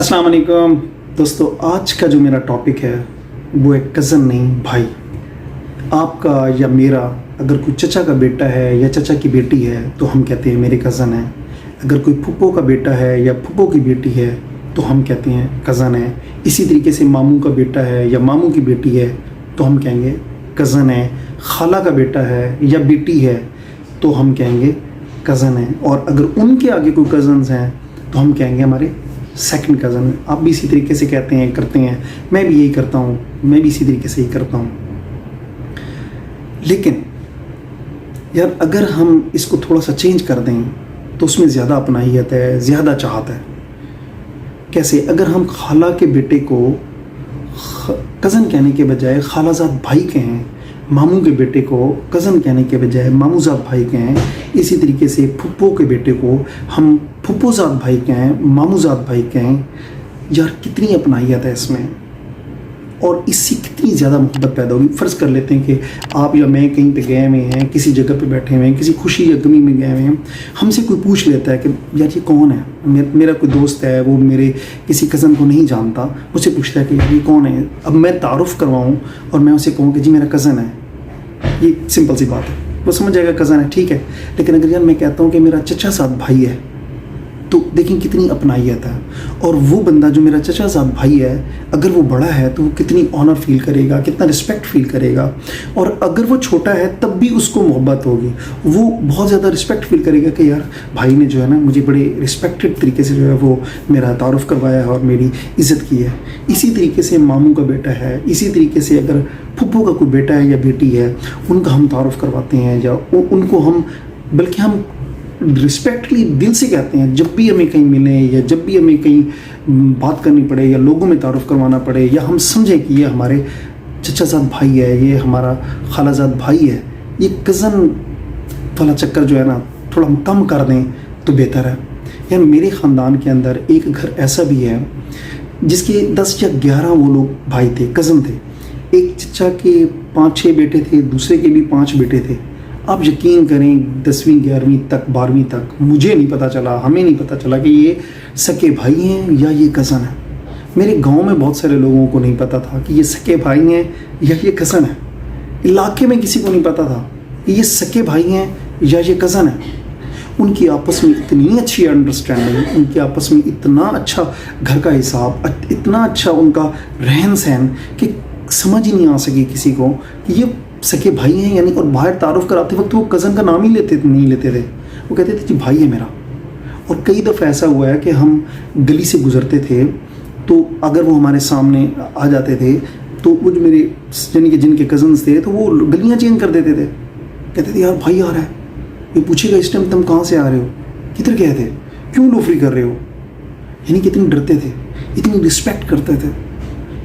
अस्सलाम वालेकुम दोस्तों, आज का जो मेरा टॉपिक है वो एक कज़न नहीं भाई। आपका या मेरा अगर कोई चचा का बेटा है या चचा की बेटी है तो हम कहते हैं मेरे कज़न है। अगर कोई फूफो का बेटा है या फूफो की बेटी है तो हम कहते हैं कज़न है। इसी तरीके से मामू का बेटा है या मामू की बेटी है तो हम कहेंगे कज़न है। खाला का बेटा है या बेटी है तो हम कहेंगे कज़न है। और अगर उनके आगे कोई कज़न्स हैं तो हम कहेंगे हमारे सेकंड कज़न। आप भी इसी तरीके से कहते हैं, करते हैं, मैं भी यही करता हूँ, मैं भी इसी तरीके से ही करता हूँ। लेकिन यार अगर हम इसको थोड़ा सा चेंज कर दें तो उसमें ज़्यादा अपनाहियत है, ज़्यादा चाहत है। कैसे? अगर हम खाला के बेटे को कज़न कहने के बजाय खालाजाद भाई कहें, मामू के बेटे को कज़न कहने के बजाय मामूजाद भाई कहें, इसी तरीके से फुप्पो के बेटे को हम फुप्पोजाद भाई कहें, मामूजाद भाई कहें, यार कितनी अपनाहियत है इसमें और इससे कितनी ज़्यादा मोहब्बत पैदा होगी। फ़र्ज़ कर लेते हैं कि आप या मैं कहीं पे गए हुए हैं, किसी जगह पे बैठे हुए हैं, किसी खुशी या गमी में गए हुए हैं, हमसे कोई पूछ लेता है कि यार ये कौन है। मेरा कोई दोस्त है, वो मेरे किसी कज़न को नहीं जानता, मुझसे पूछता है कि यार ये कौन है। अब मैं तारुफ़ करवाऊँ और मैं उसे कहूँ कि जी मेरा कज़न है, ये सिंपल सी बात है, वो समझ जाएगा कज़न है, ठीक है। लेकिन अगर यार मैं कहता हूँ कि मेरा चचा साथ भाई है तो देखें कितनी अपनाहियत है। और वो बंदा जो मेरा चचा साथ भाई है, अगर वो बड़ा है तो वो कितनी ऑनर फील करेगा, कितना रिस्पेक्ट फील करेगा। और अगर वो छोटा है तब भी उसको मोहब्बत होगी, वो बहुत ज़्यादा रिस्पेक्ट फील करेगा कि यार भाई ने जो है ना मुझे बड़े रिस्पेक्टेड तरीके से जो है वो मेरा तारुफ़ करवाया है और मेरी इज़्ज़त की है। इसी तरीके से मामू का बेटा है, इसी तरीके से अगर फुप्पो का कोई बेटा है या बेटी है, उनका हम तारुफ़ करवाते हैं या उनको हम, बल्कि हम रिस्पेक्टली दिल से कहते हैं। जब भी हमें कहीं मिले या जब भी हमें कहीं बात करनी पड़े या लोगों में तारुफ़ करवाना पड़े या हम समझें कि ये हमारे चचाजाद भाई है, ये हमारा खालाजाद भाई है, ये कज़न वाला चक्कर जो है ना थोड़ा हम कम कर दें तो बेहतर है। यार मेरे ख़ानदान के अंदर एक घर ऐसा भी है जिसके 10 या 11 वो लोग भाई थे, कज़न थे। एक चचा के 5-6 बेटे थे, दूसरे के भी 5 बेटे थे। आप यकीन करें 10वीं 11वीं तक 12वीं तक मुझे नहीं पता चला, हमें नहीं पता चला कि ये सके भाई हैं या ये कज़न है। मेरे गांव में बहुत सारे लोगों को नहीं पता था कि ये सके भाई हैं या ये कज़न है। इलाके में किसी को नहीं पता था कि ये सके भाई हैं या ये कज़न है। उनकी आपस में इतनी अच्छी अंडरस्टैंडिंग, उनके आपस में इतना अच्छा घर का हिसाब, इतना अच्छा उनका रहन सहन कि समझ ही नहीं आ सकी किसी को कि ये सके भाई हैं यानी। और बाहर तारुफ़ कराते वक्त वो कज़न का नाम ही नहीं लेते थे, वो कहते थे जी भाई है मेरा। और कई दफ़ा ऐसा हुआ है कि हम गली से गुज़रते थे तो अगर वो हमारे सामने आ जाते थे तो वो जो मेरे यानी कि जिनके कज़न्स थे तो वो गलियाँ चेंज कर देते थे, कहते थे यार भाई आ रहा है। ये पूछेगा इस टाइम तुम कहाँ से आ रहे हो, किधर गए थे, क्यों लोफरी कर रहे हो। यानी कितने डरते थे, इतनी रिस्पेक्ट करते थे।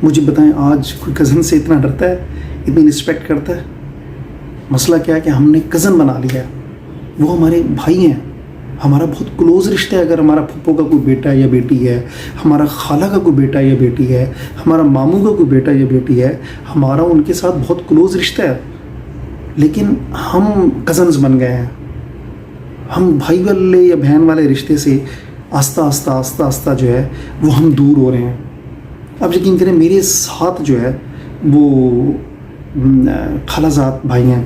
मुझे बताएं आज कोई कज़न से इतना डरता है, इतनी रिस्पेक्ट करता है? मसला क्या है कि हमने कज़न बना लिया है, वो हमारे भाई हैं, हमारा बहुत क्लोज़ रिश्ता है। अगर हमारा फुप्पो का कोई बेटा या बेटी है, हमारा खाला का कोई बेटा या बेटी है, हमारा मामू का कोई बेटा या बेटी है, हमारा उनके साथ बहुत क्लोज़ रिश्ता है। लेकिन हम कज़न्स बन गए हैं, हम भाई वाले या बहन वाले रिश्ते से आस्ता आस्ता जो है वो हम दूर हो रहे हैं। अब यकीन करें मेरे साथ जो है वो खालाजाद भाई हैं।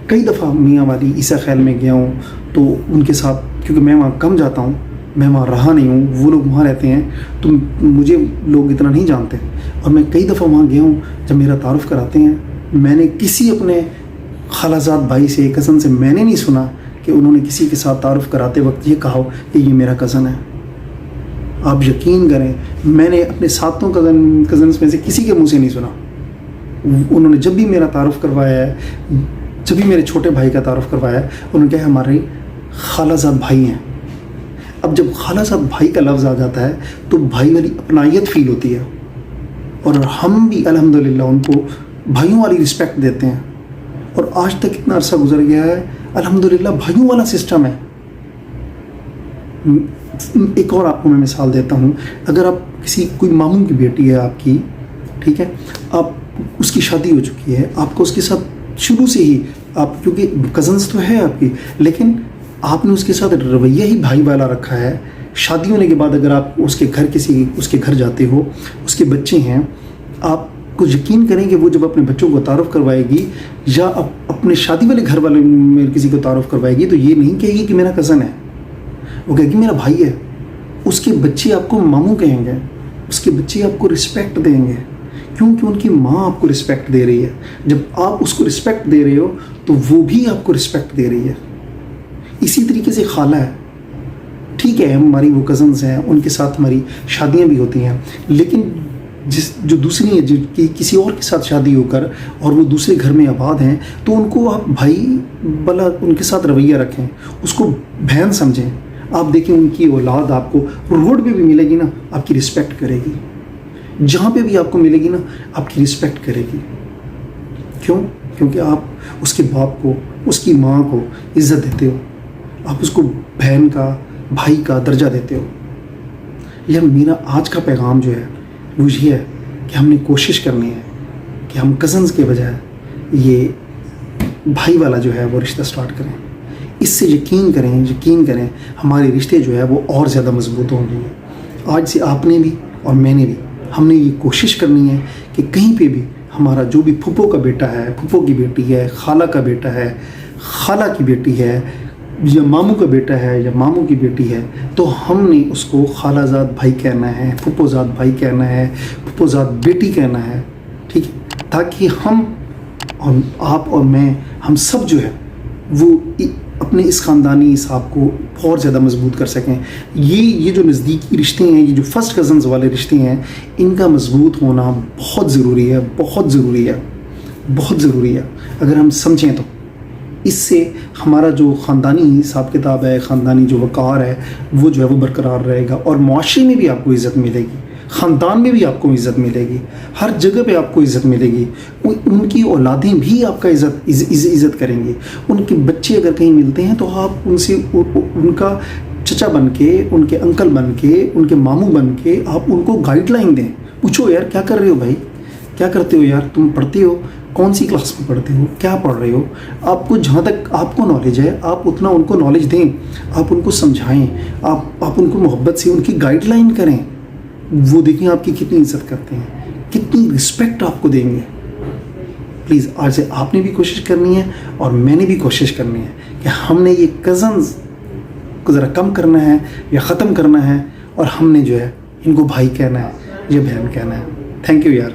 कई दफ़ा मियाँ वाली ईसा खैल में गया हूँ तो उनके साथ, क्योंकि मैं वहाँ कम जाता हूँ, मैं वहाँ रहा नहीं हूँ, वो लोग वहाँ रहते हैं तो मुझे लोग इतना नहीं जानते। और मैं कई दफ़ा वहाँ गया हूँ, जब मेरा तारुफ़ कराते हैं मैंने किसी अपने खालाजाद भाई से, कज़न से मैंने नहीं सुना कि उन्होंने किसी के साथ तारुफ़ कराते वक्त ये कहा कि ये मेरा कज़न है। आप यकीन करें मैंने अपने सातों कज़न्स में से किसी के मुँह से नहीं सुना। उन्होंने जब भी मेरा तारुफ़ करवाया है, जब भी मेरे छोटे भाई का तारुफ़ करवाया है, उन्होंने कहा हमारे खालाजाद भाई हैं। अब जब खालाजाद भाई का लफ्ज़ आ जाता है तो भाई वाली अपनाहियत फ़ील होती है और हम भी अल्हम्दुलिल्लाह उनको भाइयों वाली रिस्पेक्ट देते हैं। और आज तक इतना अरसा गुजर गया है, अल्हम्दुलिल्लाह भाइयों वाला सिस्टम है। एक और आपको मैं मिसाल देता हूँ। अगर आप कोई मामू की बेटी है आपकी, ठीक है, आप उसकी शादी हो चुकी है, आपको उसके साथ शुरू से ही आप, क्योंकि कज़न्स तो है आपकी, लेकिन आपने उसके साथ रवैया ही भाई वाला रखा है शादी होने के बाद अगर आप उसके घर जाते हो, उसके बच्चे हैं, आप को यकीन करें कि वो जब अपने बच्चों को तारुफ करवाएगी या अपने शादी वाले घर वाले में किसी को तारुफ करवाएगी तो ये नहीं कहेगी कि मेरा कज़न है, वो कहेगी मेरा भाई है। उसके बच्चे आपको मामू कहेंगे, उसके बच्चे आपको रिस्पेक्ट देंगे, क्योंकि उनकी माँ आपको रिस्पेक्ट दे रही है। जब आप उसको रिस्पेक्ट दे रहे हो तो वो भी आपको रिस्पेक्ट दे रही है। इसी तरीके से खाला है, ठीक है हमारी वो कज़न्स हैं, उनके साथ हमारी शादियाँ भी होती हैं, लेकिन जो दूसरी है, जो कि किसी और के साथ शादी होकर और वो दूसरे घर में आबाद हैं, तो उनको आप भाई भला उनके साथ रवैया रखें, उसको बहन समझें। आप देखें उनकी औलाद आपको रोड पे भी मिलेगी ना, आपकी रिस्पेक्ट करेगी, जहाँ पे भी आपको मिलेगी ना आपकी रिस्पेक्ट करेगी। क्यों? क्योंकि आप उसके बाप को, उसकी माँ को इज़्ज़त देते हो, आप उसको बहन का, भाई का दर्जा देते हो। यह मेरा आज का पैगाम जो है वो ये है कि हमने कोशिश करनी है कि हम कज़न्स के बजाय ये भाई वाला जो है वो रिश्ता स्टार्ट करें। इससे यकीन करें हमारे रिश्ते जो है वो और ज़्यादा मजबूत होंगे। आज से आपने भी और मैंने भी, हमने ये कोशिश करनी है कि कहीं पे भी हमारा जो भी फूफो का बेटा है, फूफो की बेटी है, खाला का बेटा है, खाला की बेटी है, या मामू का बेटा है या मामू की बेटी है, तो हमने उसको खालाजाद भाई कहना है, फूफोजाद भाई कहना है, फूफोजाद बेटी कहना है, ठीक है, ताकि हम और आप और मैं, हम सब जो है वो अपने इस ख़ानदानी हिसाब को और ज़्यादा मजबूत कर सकें। ये जो नज़दीकी रिश्ते हैं, ये जो फर्स्ट कज़न्स वाले रिश्ते हैं, इनका मजबूत होना बहुत ज़रूरी है, बहुत ज़रूरी है, बहुत ज़रूरी है। अगर हम समझें तो इससे हमारा जो ख़ानदानी हिसाब किताब है, ख़ानदानी जो वक़ार है, वो जो है वो बरकरार रहेगा और मुआशरे में भी आपको इज़्ज़त मिलेगी, ख़ानदान में भी आपको इज़्ज़त मिलेगी, हर जगह पे आपको इज़्ज़त मिलेगी। उनकी औलादें भी आपका इज़्ज़त करेंगी। उनके बच्चे अगर कहीं मिलते हैं तो आप उनसे उनका चचा बन के, उनके अंकल बन के, उनके मामू बन के आप उनको गाइडलाइन दें। पूछो यार क्या कर रहे हो भाई, क्या करते हो यार, तुम पढ़ते हो, कौन सी क्लास में पढ़ते हो, क्या पढ़ रहे हो, आपको जहाँ तक आपको नॉलेज है आप उतना उनको नॉलेज दें, आप उनको समझाएं, आप उनको मोहब्बत से उनकी गाइडलाइन करें। वो देखें आपकी कितनी इज्जत करते हैं, कितनी रिस्पेक्ट आपको देंगे। प्लीज़ आज से आपने भी कोशिश करनी है और मैंने भी कोशिश करनी है कि हमने ये कज़न्स को ज़रा कम करना है या ख़त्म करना है और हमने जो है इनको भाई कहना है या बहन कहना है। थैंक यू यार।